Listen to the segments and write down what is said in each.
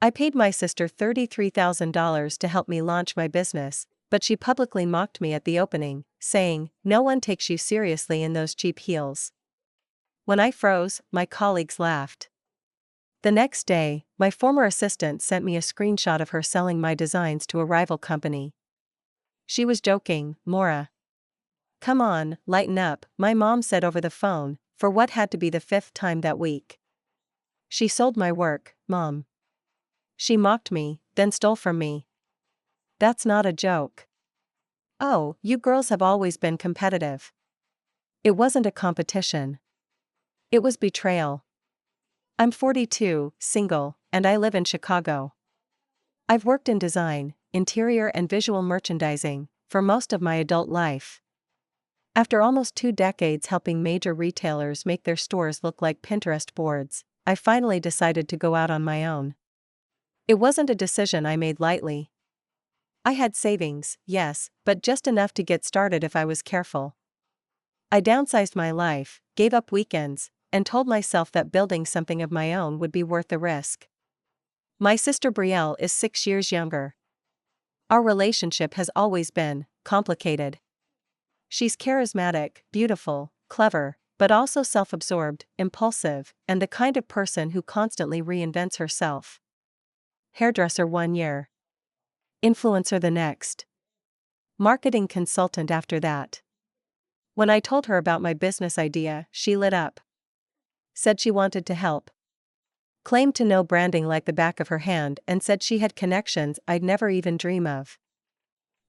I paid my sister $33,000 to help me launch my business, but she publicly mocked me at the opening, saying, "No one takes you seriously in those cheap heels." When I froze, my colleagues laughed. The next day, my former assistant sent me a screenshot of her selling my designs to a rival company. She was joking, "Maura, come on, lighten up," my mom said over the phone, for what had to be the 5th time that week. "She sold my work, Mom. She mocked me, then stole from me. That's not a joke." "Oh, you girls have always been competitive." "It wasn't a competition. It was betrayal." I'm 42, single, and I live in Chicago. I've worked in design, interior and visual merchandising, for most of my adult life. After almost 2 decades helping major retailers make their stores look like Pinterest boards, I finally decided to go out on my own. It wasn't a decision I made lightly. I had savings, yes, but just enough to get started if I was careful. I downsized my life, gave up weekends, and told myself that building something of my own would be worth the risk. My sister Brielle is 6 years younger. Our relationship has always been complicated. She's charismatic, beautiful, clever, but also self-absorbed, impulsive, and the kind of person who constantly reinvents herself. Hairdresser 1 year. Influencer the next. Marketing consultant after that. When I told her about my business idea, she lit up. Said she wanted to help. Claimed to know branding like the back of her hand and said she had connections I'd never even dream of.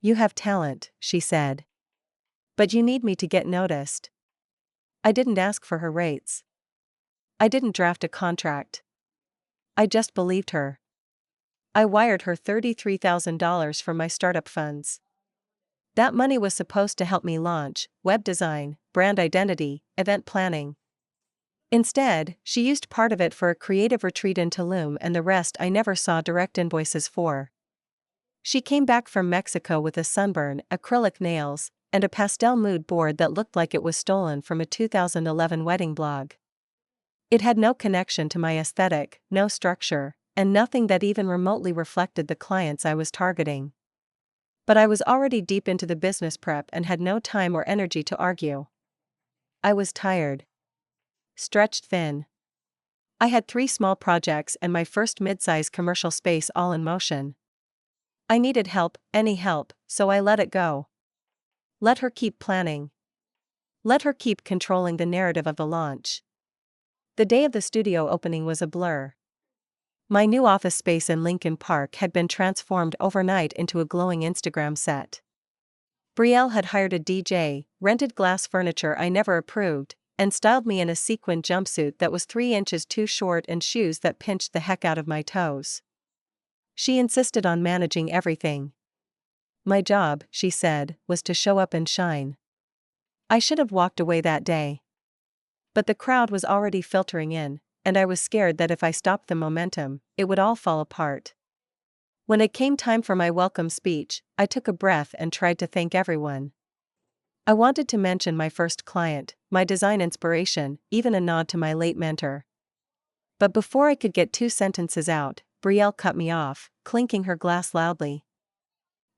"You have talent," she said. "But you need me to get noticed." I didn't ask for her rates. I didn't draft a contract. I just believed her. I wired her $33,000 from my startup funds. That money was supposed to help me launch web design, brand identity, event planning. Instead, she used part of it for a creative retreat in Tulum and the rest I never saw direct invoices for. She came back from Mexico with a sunburn, acrylic nails, and a pastel mood board that looked like it was stolen from a 2011 wedding blog. It had no connection to my aesthetic, no structure, and nothing that even remotely reflected the clients I was targeting. But I was already deep into the business prep and had no time or energy to argue. I was tired. Stretched thin. I had 3 small projects and my first mid-size commercial space all in motion. I needed help, any help, so I let it go. Let her keep planning. Let her keep controlling the narrative of the launch. The day of the studio opening was a blur. My new office space in Lincoln Park had been transformed overnight into a glowing Instagram set. Brielle had hired a DJ, rented glass furniture I never approved, and styled me in a sequined jumpsuit that was 3 inches too short and shoes that pinched the heck out of my toes. She insisted on managing everything. My job, she said, was to show up and shine. I should have walked away that day. But the crowd was already filtering in, and I was scared that if I stopped the momentum, it would all fall apart. When it came time for my welcome speech, I took a breath and tried to thank everyone. I wanted to mention my first client, my design inspiration, even a nod to my late mentor. But before I could get 2 sentences out, Brielle cut me off, clinking her glass loudly.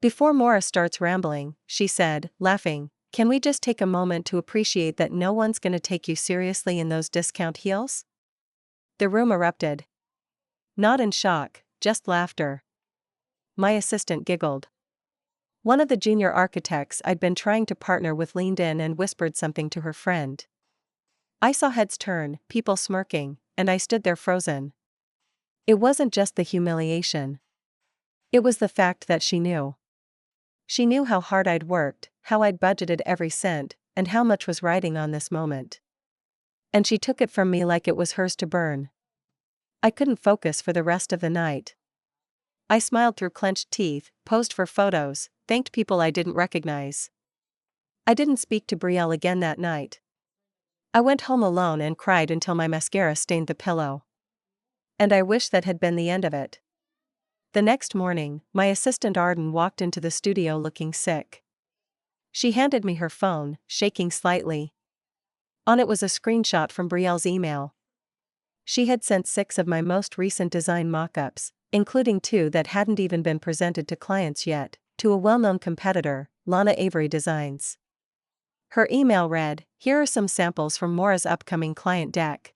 "Before Maura starts rambling," she said, laughing, "can we just take a moment to appreciate that no one's gonna take you seriously in those discount heels?" The room erupted. Not in shock, just laughter. My assistant giggled. One of the junior architects I'd been trying to partner with leaned in and whispered something to her friend. I saw heads turn, people smirking, and I stood there frozen. It wasn't just the humiliation. It was the fact that she knew. She knew how hard I'd worked, how I'd budgeted every cent, and how much was riding on this moment. And she took it from me like it was hers to burn. I couldn't focus for the rest of the night. I smiled through clenched teeth, posed for photos, thanked people I didn't recognize. I didn't speak to Brielle again that night. I went home alone and cried until my mascara stained the pillow. And I wish that had been the end of it. The next morning, my assistant Arden walked into the studio looking sick. She handed me her phone, shaking slightly. On it was a screenshot from Brielle's email. She had sent 6 of my most recent design mock-ups, including 2 that hadn't even been presented to clients yet, to a well-known competitor, Lana Avery Designs. Her email read, "Here are some samples from Maura's upcoming client deck.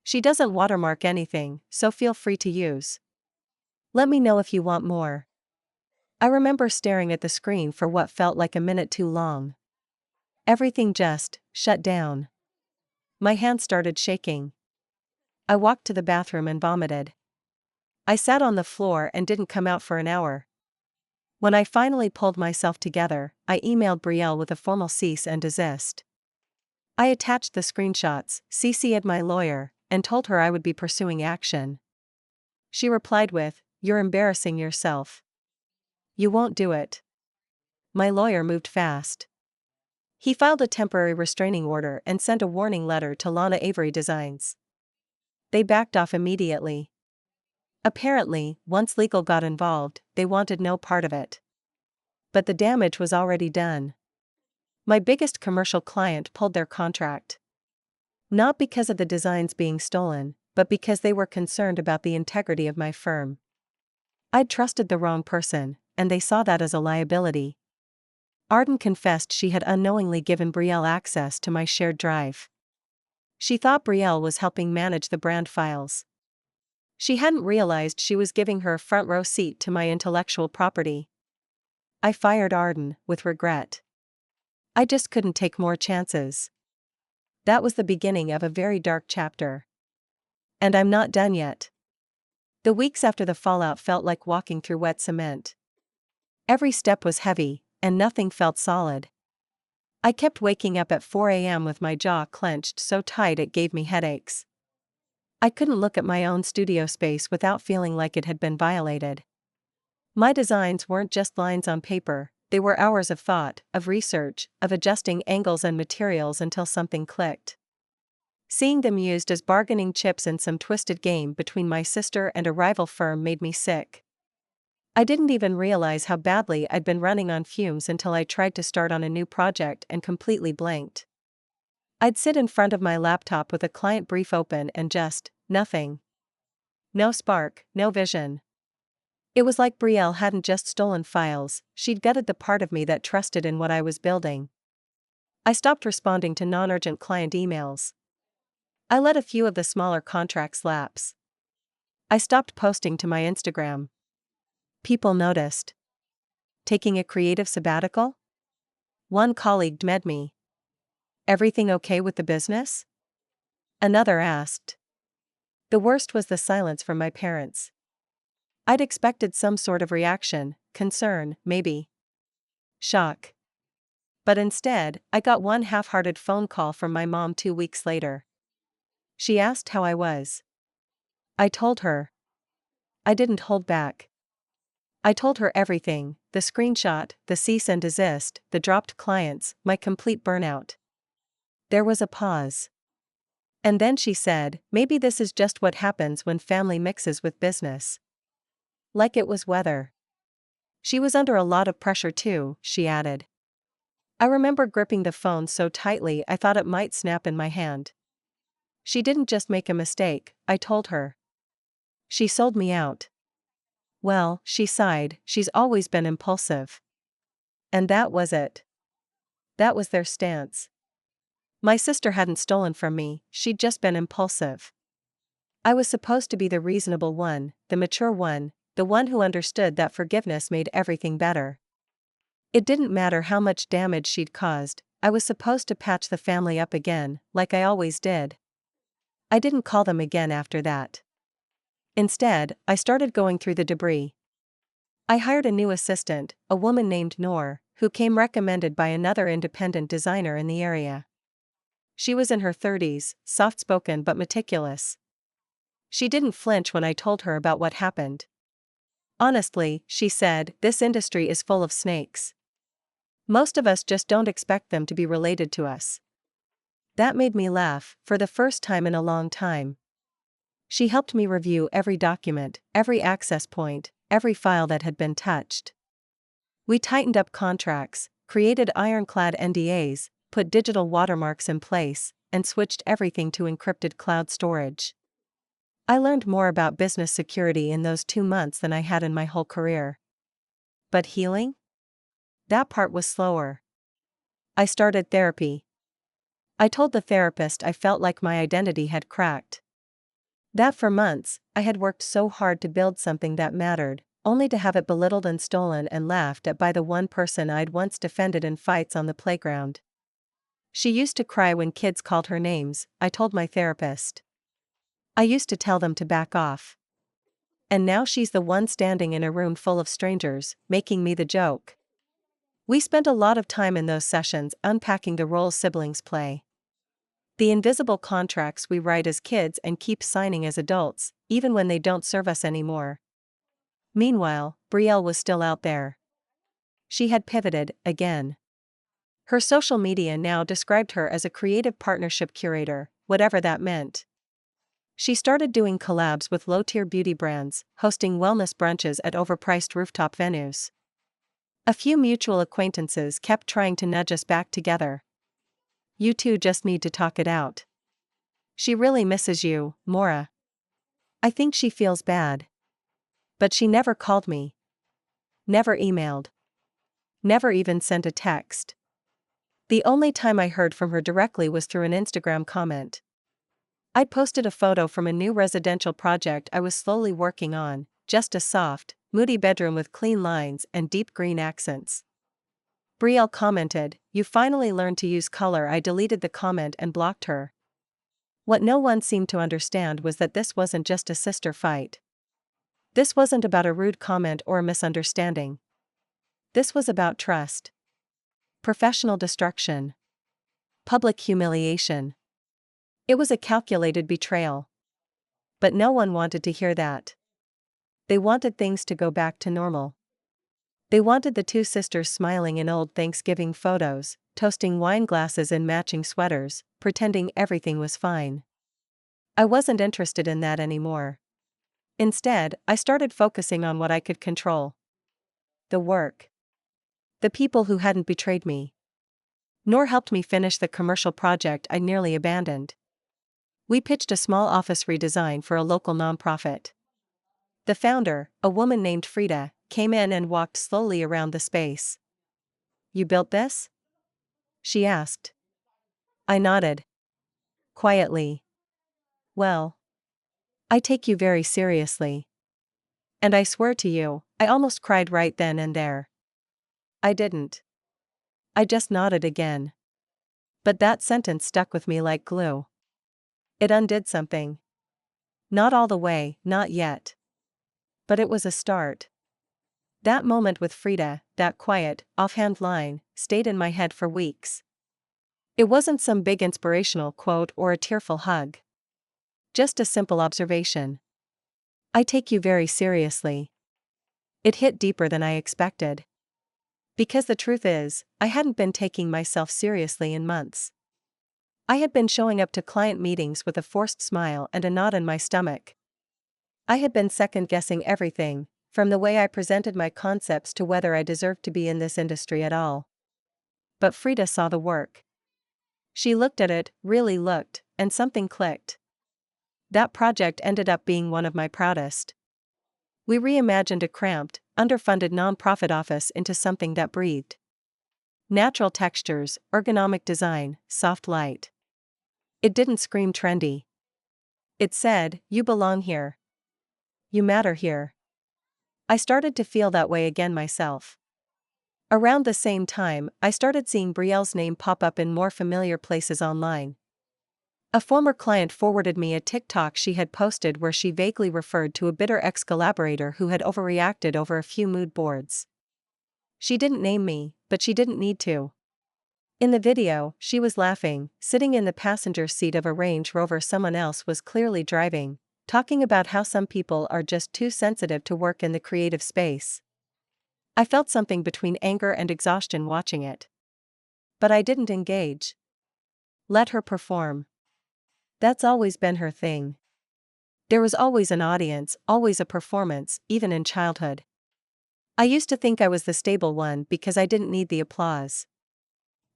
She doesn't watermark anything, so feel free to use. Let me know if you want more." I remember staring at the screen for what felt like a minute too long. Everything just shut down. My hands started shaking. I walked to the bathroom and vomited. I sat on the floor and didn't come out for an hour. When I finally pulled myself together, I emailed Brielle with a formal cease and desist. I attached the screenshots, CC'd my lawyer, and told her I would be pursuing action. She replied with, "You're embarrassing yourself. You won't do it." My lawyer moved fast. He filed a temporary restraining order and sent a warning letter to Lana Avery Designs. They backed off immediately. Apparently, once legal got involved, they wanted no part of it. But the damage was already done. My biggest commercial client pulled their contract. Not because of the designs being stolen, but because they were concerned about the integrity of my firm. I'd trusted the wrong person, and they saw that as a liability. Arden confessed she had unknowingly given Brielle access to my shared drive. She thought Brielle was helping manage the brand files. She hadn't realized she was giving her a front row seat to my intellectual property. I fired Arden, with regret. I just couldn't take more chances. That was the beginning of a very dark chapter. And I'm not done yet. The weeks after the fallout felt like walking through wet cement. Every step was heavy, and nothing felt solid. I kept waking up at 4 a.m. with my jaw clenched so tight it gave me headaches. I couldn't look at my own studio space without feeling like it had been violated. My designs weren't just lines on paper, they were hours of thought, of research, of adjusting angles and materials until something clicked. Seeing them used as bargaining chips in some twisted game between my sister and a rival firm made me sick. I didn't even realize how badly I'd been running on fumes until I tried to start on a new project and completely blanked. I'd sit in front of my laptop with a client brief open and just, nothing. No spark, no vision. It was like Brielle hadn't just stolen files, she'd gutted the part of me that trusted in what I was building. I stopped responding to non-urgent client emails. I let a few of the smaller contracts lapse. I stopped posting to my Instagram. People noticed. Taking a creative sabbatical? One colleague DM'd me. "Everything okay with the business?" Another asked. The worst was the silence from my parents. I'd expected some sort of reaction, concern, maybe shock. But instead, I got one half-hearted phone call from my mom 2 weeks later. She asked how I was. I told her. I didn't hold back. I told her everything, the screenshot, the cease and desist, the dropped clients, my complete burnout. There was a pause. And then she said, "Maybe this is just what happens when family mixes with business." Like it was weather. She was under a lot of pressure too, she added. I remember gripping the phone so tightly I thought it might snap in my hand. She didn't just make a mistake, I told her. She sold me out. Well, she sighed, she's always been impulsive. And that was it. That was their stance. My sister hadn't stolen from me, she'd just been impulsive. I was supposed to be the reasonable one, the mature one, the one who understood that forgiveness made everything better. It didn't matter how much damage she'd caused, I was supposed to patch the family up again, like I always did. I didn't call them again after that. Instead, I started going through the debris. I hired a new assistant, a woman named Noor, who came recommended by another independent designer in the area. She was in her 30s, soft-spoken but meticulous. She didn't flinch when I told her about what happened. Honestly, she said, this industry is full of snakes. Most of us just don't expect them to be related to us. That made me laugh, for the first time in a long time. She helped me review every document, every access point, every file that had been touched. We tightened up contracts, created ironclad NDAs, put digital watermarks in place, and switched everything to encrypted cloud storage. I learned more about business security in those 2 months than I had in my whole career. But healing? That part was slower. I started therapy. I told the therapist I felt like my identity had cracked. That for months, I had worked so hard to build something that mattered, only to have it belittled and stolen and laughed at by the one person I'd once defended in fights on the playground. She used to cry when kids called her names, I told my therapist. I used to tell them to back off. And now she's the one standing in a room full of strangers, making me the joke. We spent a lot of time in those sessions unpacking the roles siblings play. The invisible contracts we write as kids and keep signing as adults, even when they don't serve us anymore. Meanwhile, Brielle was still out there. She had pivoted, again. Her social media now described her as a creative partnership curator, whatever that meant. She started doing collabs with low-tier beauty brands, hosting wellness brunches at overpriced rooftop venues. A few mutual acquaintances kept trying to nudge us back together. You two just need to talk it out. She really misses you, Maura. I think she feels bad. But she never called me. Never emailed. Never even sent a text. The only time I heard from her directly was through an Instagram comment. I'd posted a photo from a new residential project I was slowly working on, just a soft, moody bedroom with clean lines and deep green accents. Brielle commented, "You finally learned to use color." I deleted the comment and blocked her. What no one seemed to understand was that this wasn't just a sister fight. This wasn't about a rude comment or a misunderstanding. This was about trust. Professional destruction. Public humiliation. It was a calculated betrayal. But no one wanted to hear that. They wanted things to go back to normal. They wanted the two sisters smiling in old Thanksgiving photos, toasting wine glasses in matching sweaters, pretending everything was fine. I wasn't interested in that anymore. Instead, I started focusing on what I could control. The work. The people who hadn't betrayed me. Nor helped me finish the commercial project I nearly abandoned. We pitched a small office redesign for a local nonprofit. The founder, a woman named Frida, came in and walked slowly around the space. "You built this?" she asked. I nodded. Quietly. "Well, I take you very seriously. And I swear to you, I almost cried right then and there." I didn't. I just nodded again. But that sentence stuck with me like glue. It undid something. Not all the way, not yet. But it was a start. That moment with Frida, that quiet, offhand line, stayed in my head for weeks. It wasn't some big inspirational quote or a tearful hug. Just a simple observation. "I take you very seriously." It hit deeper than I expected. Because the truth is, I hadn't been taking myself seriously in months. I had been showing up to client meetings with a forced smile and a knot in my stomach. I had been second-guessing everything, from the way I presented my concepts to whether I deserved to be in this industry at all. But Frida saw the work. She looked at it, really looked, and something clicked. That project ended up being one of my proudest. We reimagined a cramped, underfunded nonprofit office into something that breathed. Natural textures, ergonomic design, soft light. It didn't scream trendy. It said, "You belong here. You matter here." I started to feel that way again myself. Around the same time, I started seeing Brielle's name pop up in more familiar places online. A former client forwarded me a TikTok she had posted where she vaguely referred to a bitter ex-collaborator who had overreacted over a few mood boards. She didn't name me, but she didn't need to. In the video, she was laughing, sitting in the passenger seat of a Range Rover someone else was clearly driving, talking about how some people are just too sensitive to work in the creative space. I felt something between anger and exhaustion watching it. But I didn't engage. Let her perform. That's always been her thing. There was always an audience, always a performance, even in childhood. I used to think I was the stable one because I didn't need the applause.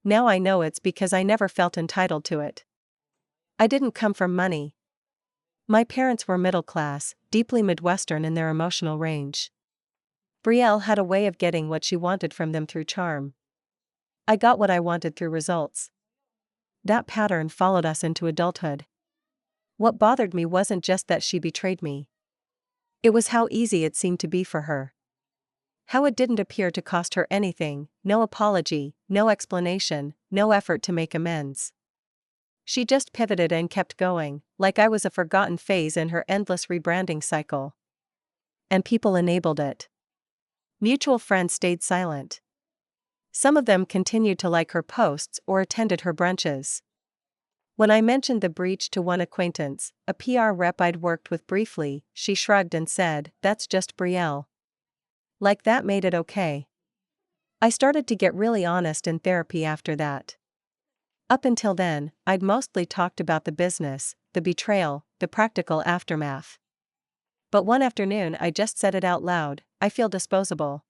Now I know it's because I never felt entitled to it. I didn't come from money. My parents were middle class, deeply Midwestern in their emotional range. Brielle had a way of getting what she wanted from them through charm. I got what I wanted through results. That pattern followed us into adulthood. What bothered me wasn't just that she betrayed me. It was how easy it seemed to be for her. How it didn't appear to cost her anything, no apology, no explanation, no effort to make amends. She just pivoted and kept going, like I was a forgotten phase in her endless rebranding cycle. And people enabled it. Mutual friends stayed silent. Some of them continued to like her posts or attended her brunches. When I mentioned the breach to one acquaintance, a PR rep I'd worked with briefly, she shrugged and said, "That's just Brielle." Like that made it okay. I started to get really honest in therapy after that. Up until then, I'd mostly talked about the business, the betrayal, the practical aftermath. But one afternoon I just said it out loud, "I feel disposable."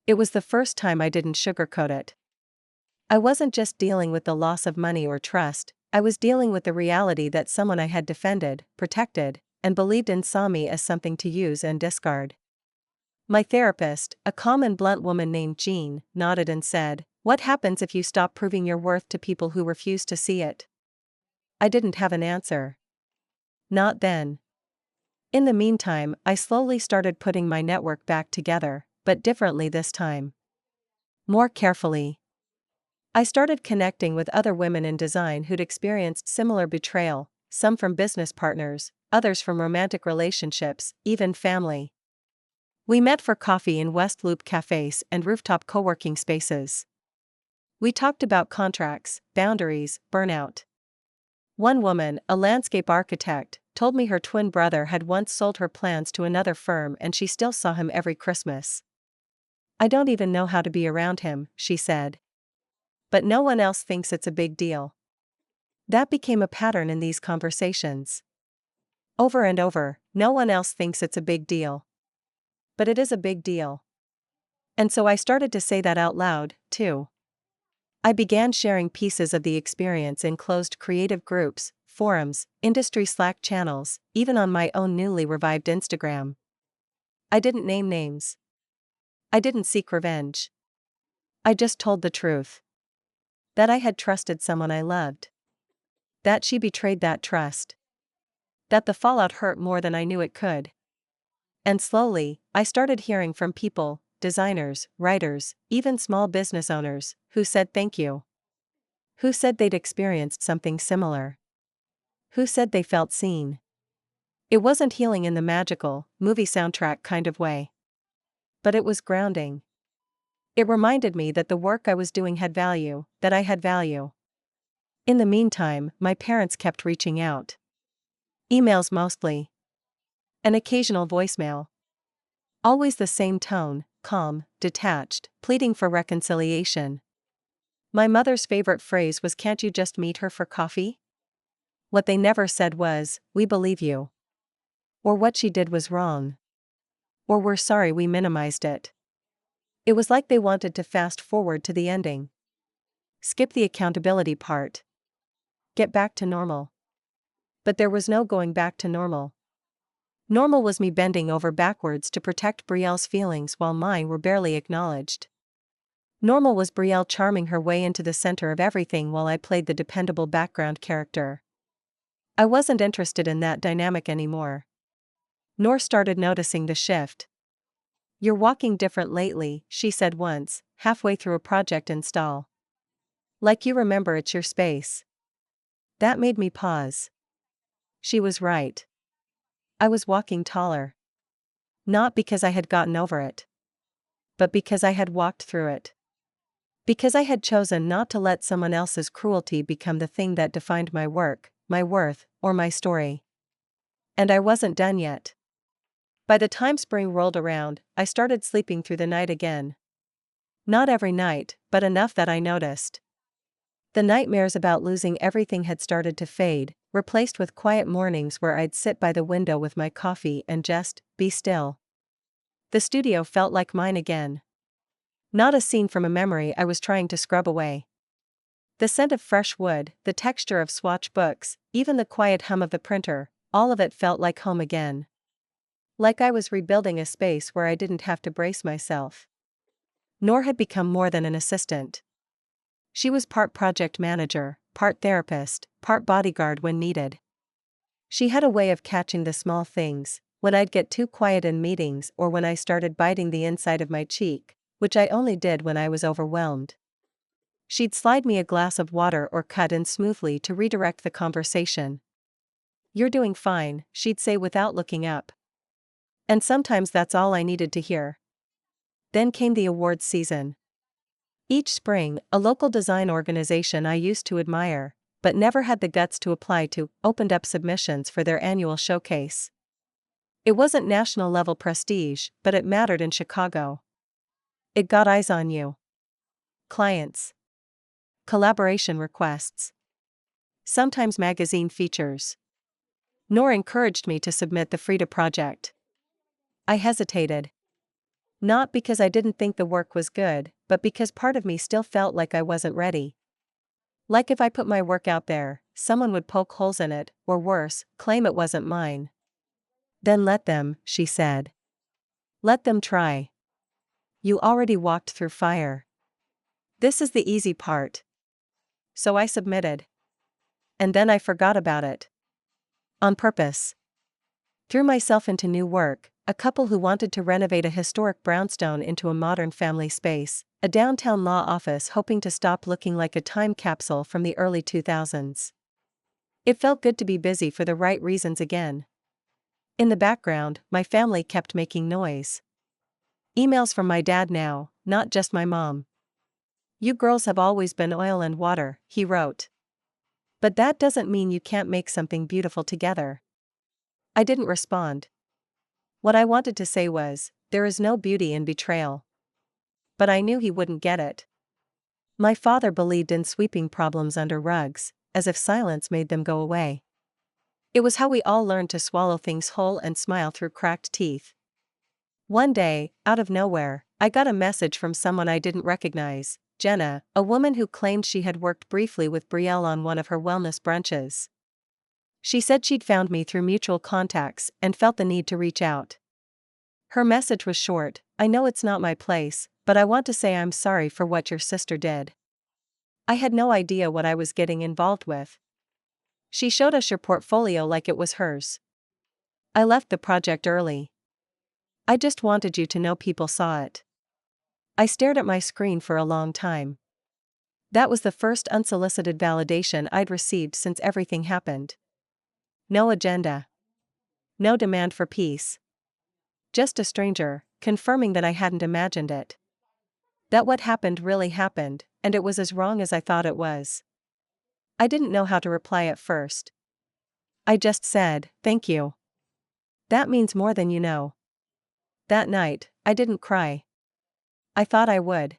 It was the first time I didn't sugarcoat it. I wasn't just dealing with the loss of money or trust, I was dealing with the reality that someone I had defended, protected, and believed in saw me as something to use and discard. My therapist, a calm and blunt woman named Jean, nodded and said, "What happens if you stop proving your worth to people who refuse to see it?" I didn't have an answer. Not then. In the meantime, I slowly started putting my network back together, but differently this time. More carefully. I started connecting with other women in design who'd experienced similar betrayal, some from business partners, others from romantic relationships, even family. We met for coffee in West Loop cafes and rooftop co-working spaces. We talked about contracts, boundaries, burnout. One woman, a landscape architect, told me her twin brother had once sold her plans to another firm and she still saw him every Christmas. "I don't even know how to be around him," she said. But no one else thinks it's a big deal. That became a pattern in these conversations. Over and over, no one else thinks it's a big deal. But it is a big deal. And so I started to say that out loud, too. I began sharing pieces of the experience in closed creative groups, forums, industry Slack channels, even on my own newly revived Instagram. I didn't name names. I didn't seek revenge. I just told the truth. That I had trusted someone I loved. That she betrayed that trust. That the fallout hurt more than I knew it could. And slowly, I started hearing from people, designers, writers, even small business owners, who said thank you. Who said they'd experienced something similar. Who said they felt seen. It wasn't healing in the magical, movie soundtrack kind of way. But it was grounding. It reminded me that the work I was doing had value, that I had value. In the meantime, my parents kept reaching out. Emails mostly. An occasional voicemail. Always the same tone, calm, detached, pleading for reconciliation. My mother's favorite phrase was, "Can't you just meet her for coffee?" What they never said was, "We believe you." Or what she did was wrong. Or we're sorry we minimized it. It was like they wanted to fast forward to the ending. Skip the accountability part. Get back to normal. But there was no going back to normal. Normal was me bending over backwards to protect Brielle's feelings while mine were barely acknowledged. Normal was Brielle charming her way into the center of everything while I played the dependable background character. I wasn't interested in that dynamic anymore. Nor started noticing the shift. "You're walking different lately," she said once, halfway through a project install. "Like you remember it's your space." That made me pause. She was right. I was walking taller. Not because I had gotten over it. But because I had walked through it. Because I had chosen not to let someone else's cruelty become the thing that defined my work, my worth, or my story. And I wasn't done yet. By the time spring rolled around, I started sleeping through the night again. Not every night, but enough that I noticed. The nightmares about losing everything had started to fade, replaced with quiet mornings where I'd sit by the window with my coffee and just be still. The studio felt like mine again. Not a scene from a memory I was trying to scrub away. The scent of fresh wood, the texture of swatch books, even the quiet hum of the printer, all of it felt like home again. Like I was rebuilding a space where I didn't have to brace myself. Nor had become more than an assistant. She was part project manager, part therapist, part bodyguard when needed. She had a way of catching the small things, when I'd get too quiet in meetings or when I started biting the inside of my cheek, which I only did when I was overwhelmed. She'd slide me a glass of water or cut in smoothly to redirect the conversation. "You're doing fine," she'd say without looking up. And sometimes that's all I needed to hear. Then came the awards season. Each spring, a local design organization I used to admire, but never had the guts to apply to, opened up submissions for their annual showcase. It wasn't national-level prestige, but it mattered in Chicago. It got eyes on you. Clients. Collaboration requests. Sometimes magazine features. Nor encouraged me to submit the Frida project. I hesitated. Not because I didn't think the work was good, but because part of me still felt like I wasn't ready. Like if I put my work out there, someone would poke holes in it, or worse, claim it wasn't mine. "Then let them," she said. "Let them try. You already walked through fire. This is the easy part." So I submitted. And then I forgot about it. On purpose. Threw myself into new work, a couple who wanted to renovate a historic brownstone into a modern family space, a downtown law office hoping to stop looking like a time capsule from the early 2000s. It felt good to be busy for the right reasons again. In the background, my family kept making noise. Emails from my dad now, not just my mom. "You girls have always been oil and water," he wrote. "But that doesn't mean you can't make something beautiful together." I didn't respond. What I wanted to say was, there is no beauty in betrayal. But I knew he wouldn't get it. My father believed in sweeping problems under rugs, as if silence made them go away. It was how we all learned to swallow things whole and smile through cracked teeth. One day, out of nowhere, I got a message from someone I didn't recognize, Jenna, a woman who claimed she had worked briefly with Brielle on one of her wellness brunches. She said she'd found me through mutual contacts and felt the need to reach out. Her message was short: "I know it's not my place, but I want to say I'm sorry for what your sister did." I had no idea what I was getting involved with. "She showed us your portfolio like it was hers." I left the project early. "I just wanted you to know people saw it." I stared at my screen for a long time. That was the first unsolicited validation I'd received since everything happened. No agenda. No demand for peace. Just a stranger, confirming that I hadn't imagined it. That what happened really happened, and it was as wrong as I thought it was. I didn't know how to reply at first. I just said, "Thank you. That means more than you know." That night, I didn't cry. I thought I would.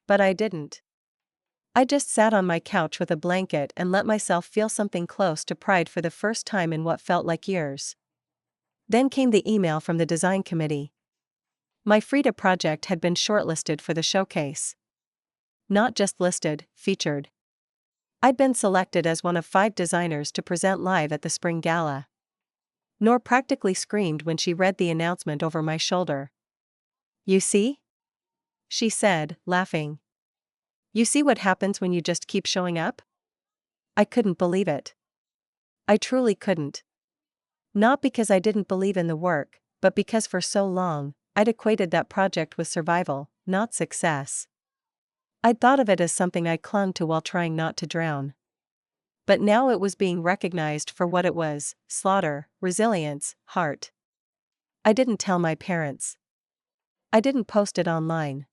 But I didn't. I just sat on my couch with a blanket and let myself feel something close to pride for the first time in what felt like years. Then came the email from the design committee. My Frida project had been shortlisted for the showcase. Not just listed, featured. I'd been selected as one of 5 designers to present live at the spring gala. Nor practically screamed when she read the announcement over my shoulder. "You see?" she said, laughing. "You see what happens when you just keep showing up?" I couldn't believe it. I truly couldn't. Not because I didn't believe in the work, but because for so long, I'd equated that project with survival, not success. I'd thought of it as something I clung to while trying not to drown. But now it was being recognized for what it was: slaughter, resilience, heart. I didn't tell my parents. I didn't post it online.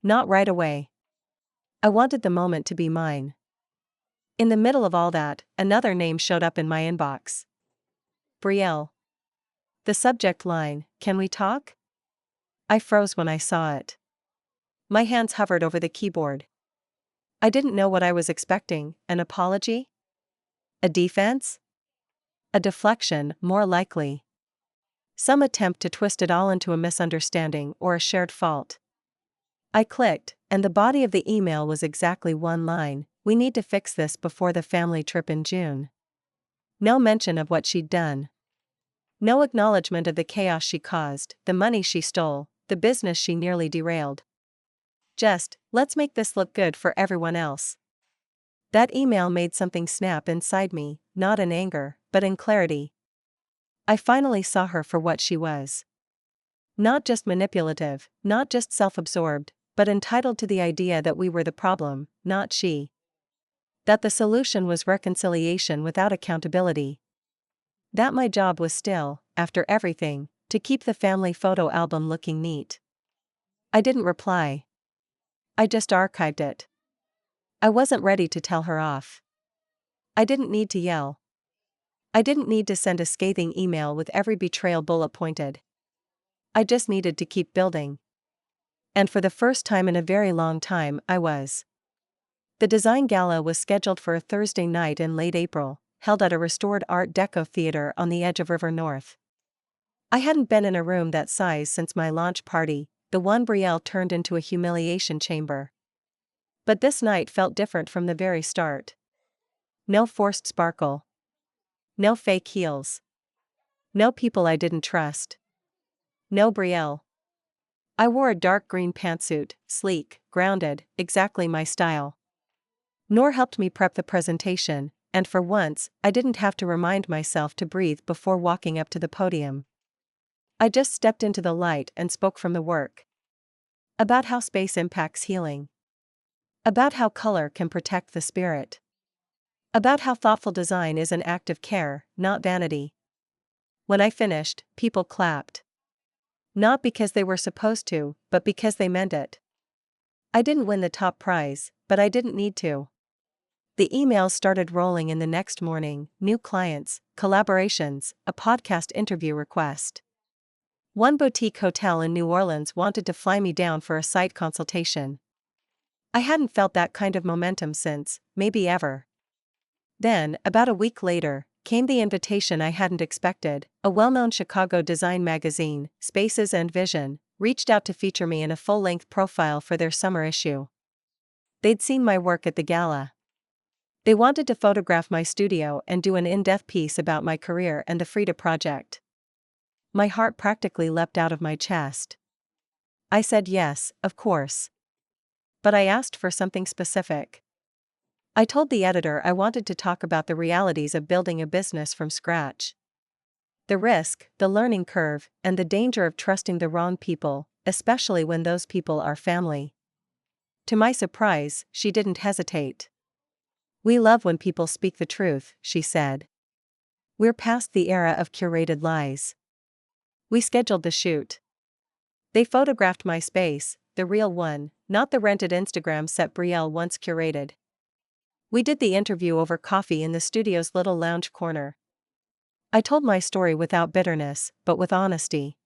Not right away. I wanted the moment to be mine. In the middle of all that, another name showed up in my inbox. Brielle. The subject line: "Can we talk?" I froze when I saw it. My hands hovered over the keyboard. I didn't know what I was expecting: an apology? A defense? A deflection, more likely. Some attempt to twist it all into a misunderstanding or a shared fault. I clicked, and the body of the email was exactly one line: "We need to fix this before the family trip in June." No mention of what she'd done. No acknowledgement of the chaos she caused, the money she stole, the business she nearly derailed. Just, let's make this look good for everyone else. That email made something snap inside me, not in anger, but in clarity. I finally saw her for what she was. Not just manipulative, not just self-absorbed, but entitled to the idea that we were the problem, not she. That the solution was reconciliation without accountability. That my job was still, after everything, to keep the family photo album looking neat. I didn't reply. I just archived it. I wasn't ready to tell her off. I didn't need to yell. I didn't need to send a scathing email with every betrayal bullet pointed. I just needed to keep building. And for the first time in a very long time, I was. The design gala was scheduled for a Thursday night in late April, held at a restored Art Deco theater on the edge of River North. I hadn't been in a room that size since my launch party, the one Brielle turned into a humiliation chamber. But this night felt different from the very start. No forced sparkle. No fake heels. No people I didn't trust. No Brielle. I wore a dark green pantsuit, sleek, grounded, exactly my style. Nor helped me prep the presentation, and for once, I didn't have to remind myself to breathe before walking up to the podium. I just stepped into the light and spoke from the work. About how space impacts healing. About how color can protect the spirit. About how thoughtful design is an act of care, not vanity. When I finished, people clapped. Not because they were supposed to, but because they meant it. I didn't win the top prize, but I didn't need to. The emails started rolling in the next morning: new clients, collaborations, a podcast interview request. One boutique hotel in New Orleans wanted to fly me down for a site consultation. I hadn't felt that kind of momentum since, maybe ever. Then, about a week later, came the invitation I hadn't expected. A well-known Chicago design magazine, Spaces and Vision, reached out to feature me in a full-length profile for their summer issue. They'd seen my work at the gala. They wanted to photograph my studio and do an in-depth piece about my career and the Frida project. My heart practically leapt out of my chest. I said yes, of course. But I asked for something specific. I told the editor I wanted to talk about the realities of building a business from scratch. The risk, the learning curve, and the danger of trusting the wrong people, especially when those people are family. To my surprise, she didn't hesitate. "We love when people speak the truth," she said. "We're past the era of curated lies." We scheduled the shoot. They photographed my space, the real one, not the rented Instagram set Brielle once curated. We did the interview over coffee in the studio's little lounge corner. I told my story without bitterness, but with honesty.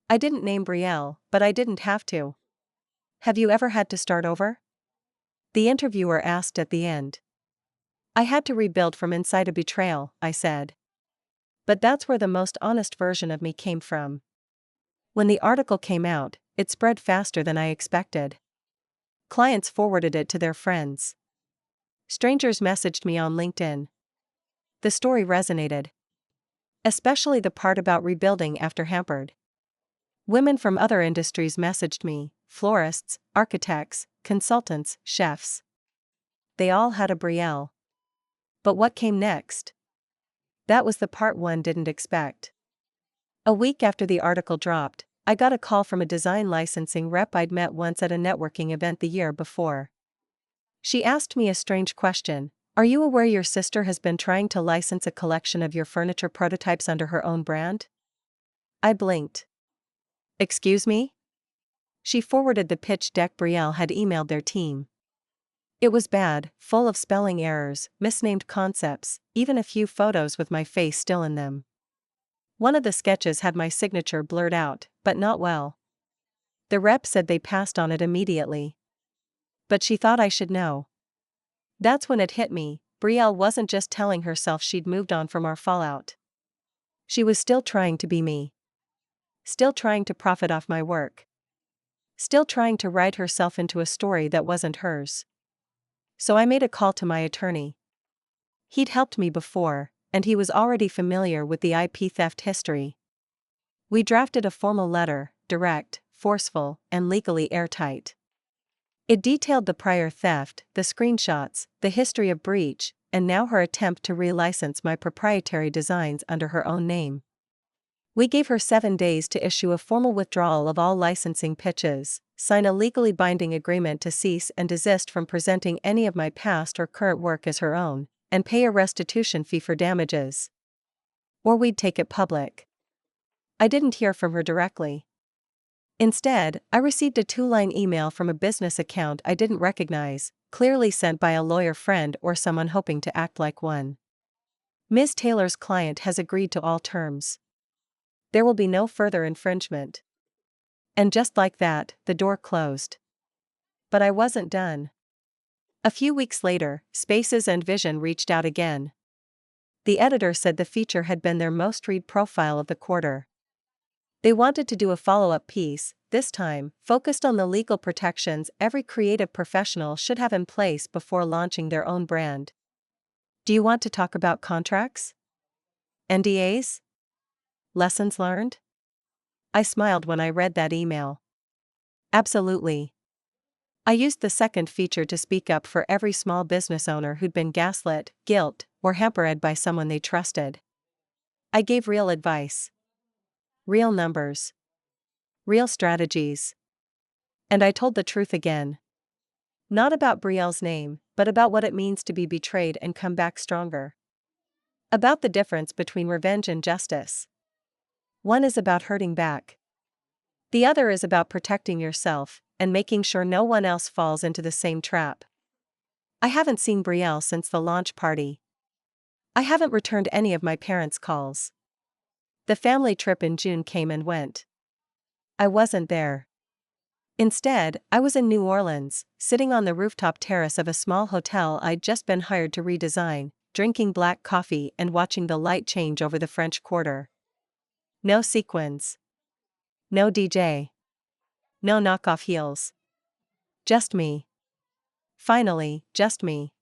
I didn't name Brielle, but I didn't have to. "Have you ever had to start over?" the interviewer asked at the end. "I had to rebuild from inside a betrayal," I said. But that's where the most honest version of me came from. When the article came out, it spread faster than I expected. Clients forwarded it to their friends. Strangers messaged me on LinkedIn. The story resonated. Especially the part about rebuilding after hampered. Women from other industries messaged me: florists, architects, consultants, chefs. They all had a Brielle. But what came next? That was the part one didn't expect. A week after the article dropped, I got a call from a design licensing rep I'd met once at a networking event the year before. She asked me a strange question: "Are you aware your sister has been trying to license a collection of your furniture prototypes under her own brand?" I blinked. "Excuse me?" She forwarded the pitch deck Brielle had emailed their team. It was bad, full of spelling errors, misnamed concepts, even a few photos with my face still in them. One of the sketches had my signature blurred out, but not well. The rep said they passed on it immediately. But she thought I should know. That's when it hit me: Brielle wasn't just telling herself she'd moved on from our fallout. She was still trying to be me. Still trying to profit off my work. Still trying to write herself into a story that wasn't hers. So I made a call to my attorney. He'd helped me before, and he was already familiar with the IP theft history. We drafted a formal letter, direct, forceful, and legally airtight. It detailed the prior theft, the screenshots, the history of breach, and now her attempt to relicense my proprietary designs under her own name. We gave her 7 days to issue a formal withdrawal of all licensing pitches, sign a legally binding agreement to cease and desist from presenting any of my past or current work as her own, and pay a restitution fee for damages. Or we'd take it public. I didn't hear from her directly. Instead, I received a 2-line email from a business account I didn't recognize, clearly sent by a lawyer friend or someone hoping to act like one. Ms. Taylor's client has agreed to all terms. There will be no further infringement. And just like that, the door closed. But I wasn't done. A few weeks later, Spaces and Vision reached out again. The editor said the feature had been their most read profile of the quarter. They wanted to do a follow-up piece, this time, focused on the legal protections every creative professional should have in place before launching their own brand. Do you want to talk about contracts? NDAs? Lessons learned? I smiled when I read that email. Absolutely. I used the second feature to speak up for every small business owner who'd been gaslit, guilt, or hampered by someone they trusted. I gave real advice. Real numbers. Real strategies. And I told the truth again. Not about Brielle's name, but about what it means to be betrayed and come back stronger. About the difference between revenge and justice. One is about hurting back. The other is about protecting yourself and making sure no one else falls into the same trap. I haven't seen Brielle since the launch party. I haven't returned any of my parents' calls. The family trip in June came and went. I wasn't there. Instead, I was in New Orleans, sitting on the rooftop terrace of a small hotel I'd just been hired to redesign, drinking black coffee and watching the light change over the French Quarter. No sequins. No DJ. No knockoff heels. Just me. Finally, just me.